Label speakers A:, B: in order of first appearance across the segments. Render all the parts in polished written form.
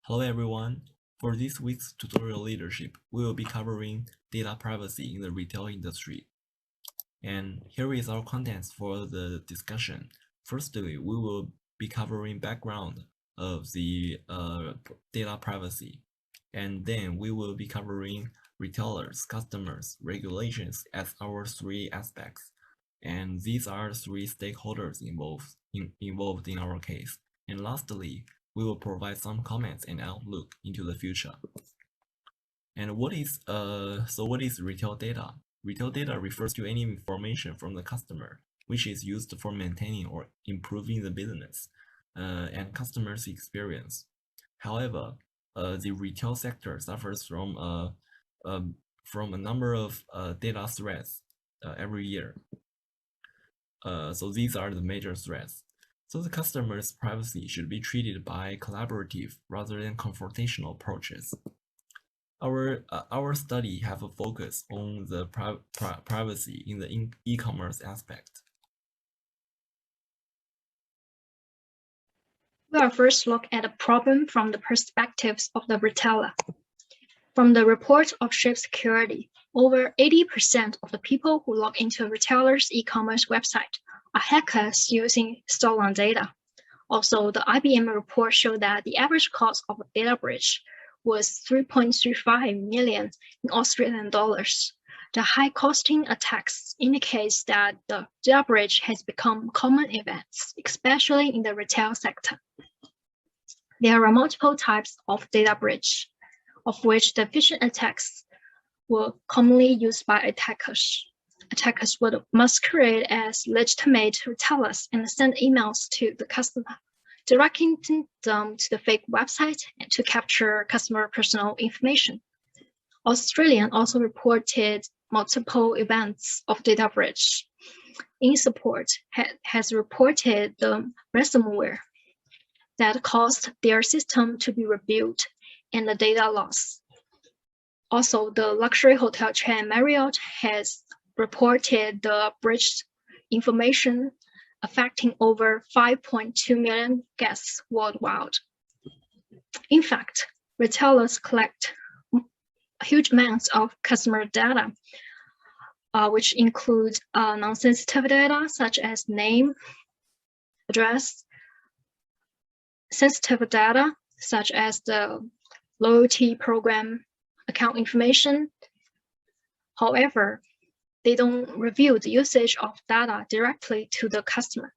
A: Hello everyone. For this week's tutorial leadership, we will be covering data privacy in the retail industry. And here is our contents for the discussion. Firstly, we will be covering background of the data privacy. And then we will be covering retailers, customers, regulations as our three aspects. And these are three stakeholders involved in our case. And lastly, we will provide some comments and outlook into the future. And what is retail data? Retail data refers to any information from the customer, which is used for maintaining or improving the business and customers' experience. However, the retail sector suffers from a number of data threats every year. So these are the major threats. So the customer's privacy should be treated by collaborative rather than confrontational approaches. Our study have a focus on the privacy in the e-commerce aspect.
B: We will first look at the problem from the perspectives of the retailer. From the report of Shape Security, over 80% of the people who log into a retailer's e-commerce website are hackers using stolen data. Also, the IBM report showed that the average cost of a data breach was 3.35 million in Australian dollars. The high costing attacks indicates that the data breach has become common events, especially in the retail sector. There are multiple types of data breach, of which the phishing attacks were commonly used by attackers. Attackers would masquerade as legitimate retailers and send emails to the customer, directing them to the fake website and to capture customer personal information. Australian also reported multiple events of data breach. InSupport has reported the ransomware that caused their system to be rebuilt and the data loss. Also, the luxury hotel chain Marriott has reported the breached information affecting over 5.2 million guests worldwide. In fact, retailers collect huge amounts of customer data, which includes non-sensitive data such as name, address, sensitive data such as the loyalty program account information. However, they don't reveal the usage of data directly to the customer.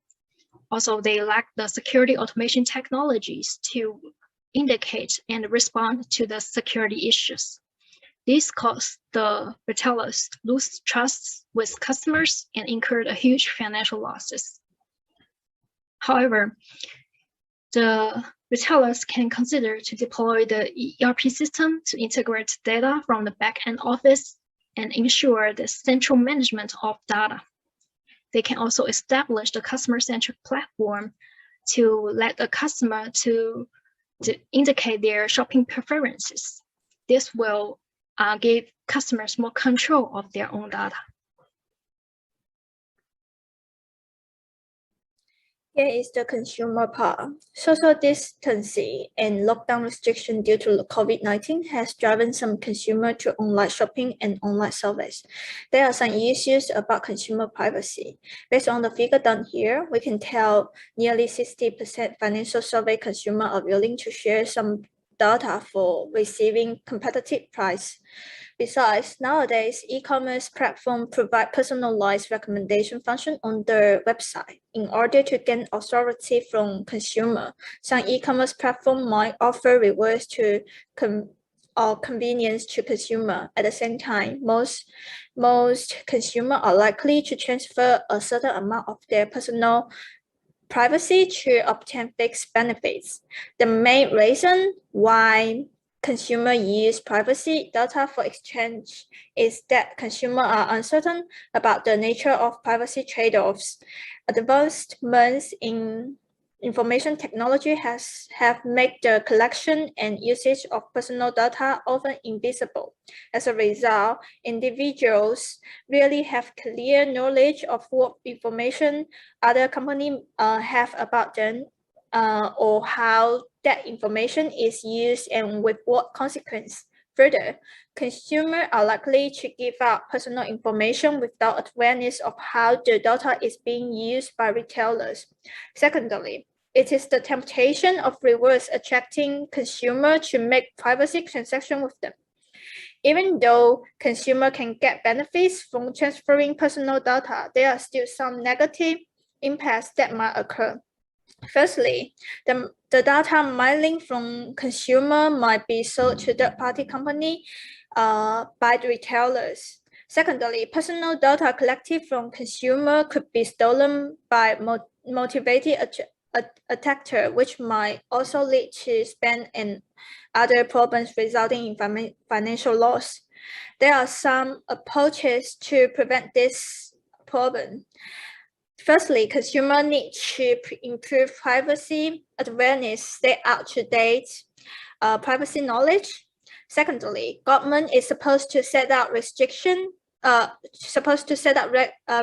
B: Also, they lack the security automation technologies to indicate and respond to the security issues. This caused the retailers lose trust with customers and incurred a huge financial losses. However, the retailers can consider to deploy the ERP system to integrate data from the back-end office and ensure the central management of data. They can also establish the customer-centric platform to let the customer to indicate their shopping preferences. This will give customers more control of their own data.
C: Here is the consumer part. Social distancing and lockdown restriction due to COVID-19 has driven some consumer to online shopping and online service. There are some issues about consumer privacy. Based on the figure done here, we can tell nearly 60% financial survey consumer are willing to share some data for receiving competitive price. Besides, nowadays, e-commerce platforms provide personalized recommendation function on their website. In order to gain authority from consumer, some e-commerce platform might offer rewards to or convenience to consumer. At the same time, most consumer are likely to transfer a certain amount of their personal privacy to obtain fixed benefits. The main reason why consumer use privacy data for exchange is that consumers are uncertain about the nature of privacy trade-offs. Advancements in information technology have made the collection and usage of personal data often invisible. As a result, individuals really have clear knowledge of what information other companies have about them or how that information is used and with what consequence. Further, consumers are likely to give out personal information without awareness of how the data is being used by retailers. Secondly, it is the temptation of reverse attracting consumers to make privacy transactions with them. Even though consumers can get benefits from transferring personal data, there are still some negative impacts that might occur. Firstly, the data mining from consumer might be sold to third-party company by the retailers. Secondly, personal data collected from consumer could be stolen by motivated attacker, which might also lead to spam and other problems resulting in financial loss. There are some approaches to prevent this problem. Firstly, consumers need to improve privacy awareness, stay up to date privacy knowledge. Secondly, government is supposed to set out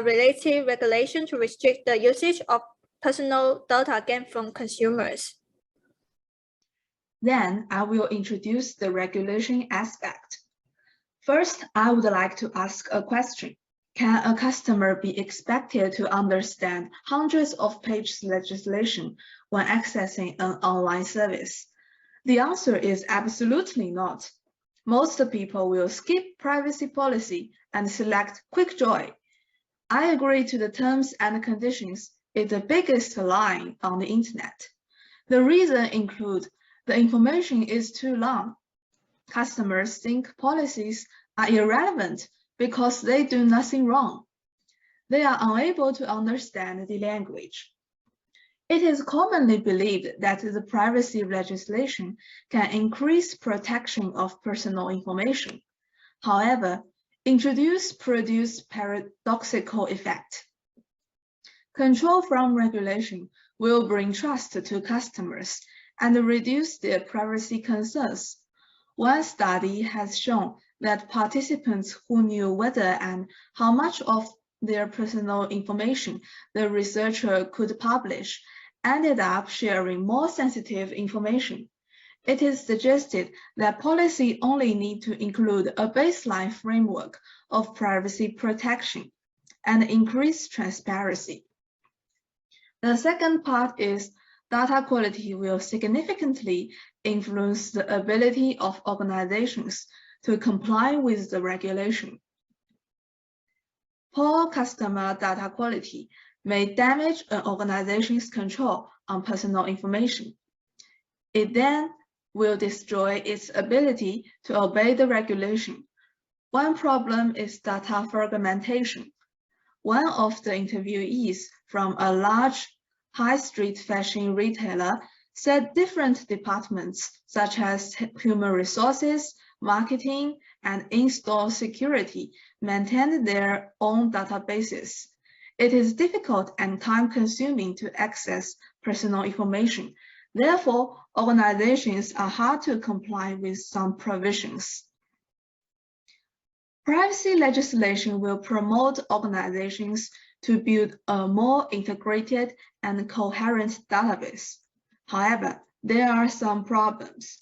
C: related regulation to restrict the usage of personal data gained from consumers.
D: Then I will introduce the regulation aspect. First, I would like to ask a question. Can a customer be expected to understand hundreds of pages legislation when accessing an online service? The answer is absolutely not. Most people will skip privacy policy and select quick joy. I agree to the terms and conditions is the biggest lie on the internet. The reason includes the information is too long. Customers think policies are irrelevant because they do nothing wrong. They are unable to understand the language. It is commonly believed that the privacy legislation can increase protection of personal information. However, produce paradoxical effect. Control from regulation will bring trust to customers and reduce their privacy concerns. One study has shown that participants who knew whether and how much of their personal information the researcher could publish ended up sharing more sensitive information. It is suggested that policy only need to include a baseline framework of privacy protection and increase transparency. The second part is data quality will significantly influence the ability of organizations to comply with the regulation. Poor customer data quality may damage an organization's control on personal information. It then will destroy its ability to obey the regulation. One problem is data fragmentation. One of the interviewees from a large high street fashion retailer said different departments such as human resources, marketing, and in-store security maintained their own databases. It is difficult and time-consuming to access personal information. Therefore, organizations are hard to comply with some provisions. Privacy legislation will promote organizations to build a more integrated and coherent database. However, there are some problems.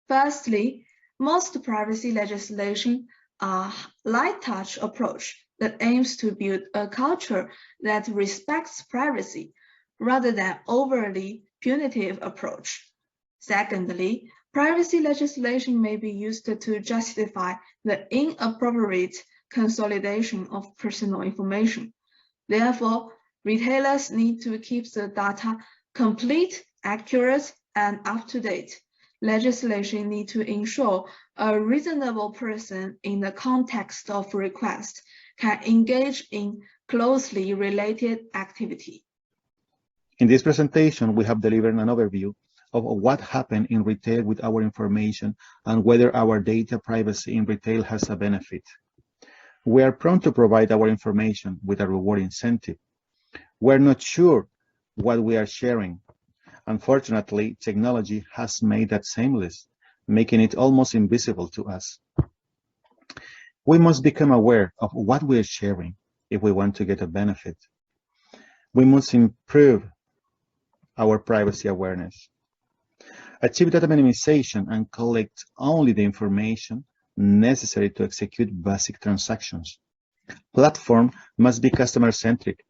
D: Firstly, most privacy legislation are light touch approach that aims to build a culture that respects privacy rather than overly punitive approach. Secondly, privacy legislation may be used to justify the inappropriate consolidation of personal information. Therefore, retailers need to keep the data complete, accurate, and up-to-date. Legislation needs to ensure a reasonable person in the context of request can engage in closely related activity.
E: In this presentation, we have delivered an overview of what happened in retail with our information and whether our data privacy in retail has a benefit. We are prone to provide our information with a reward incentive. We're not sure what we are sharing. Unfortunately, technology has made that seamless, making it almost invisible to us. We must become aware of what we are sharing if we want to get a benefit. We must improve our privacy awareness. achieve data minimization and collect only the information necessary to execute basic transactions. Platform must be customer-centric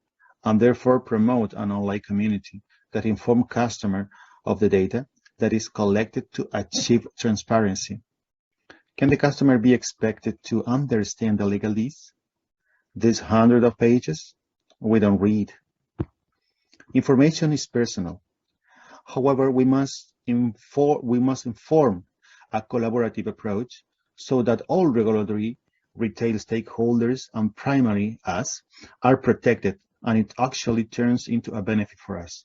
E: and therefore promote an online community that informs customer of the data that is collected to achieve transparency. Can the customer be expected to understand the legalese? These hundreds of pages? We don't read. Information is personal. However, we must inform a collaborative approach so that all regulatory, retail stakeholders, and primary us are protected, and it actually turns into a benefit for us.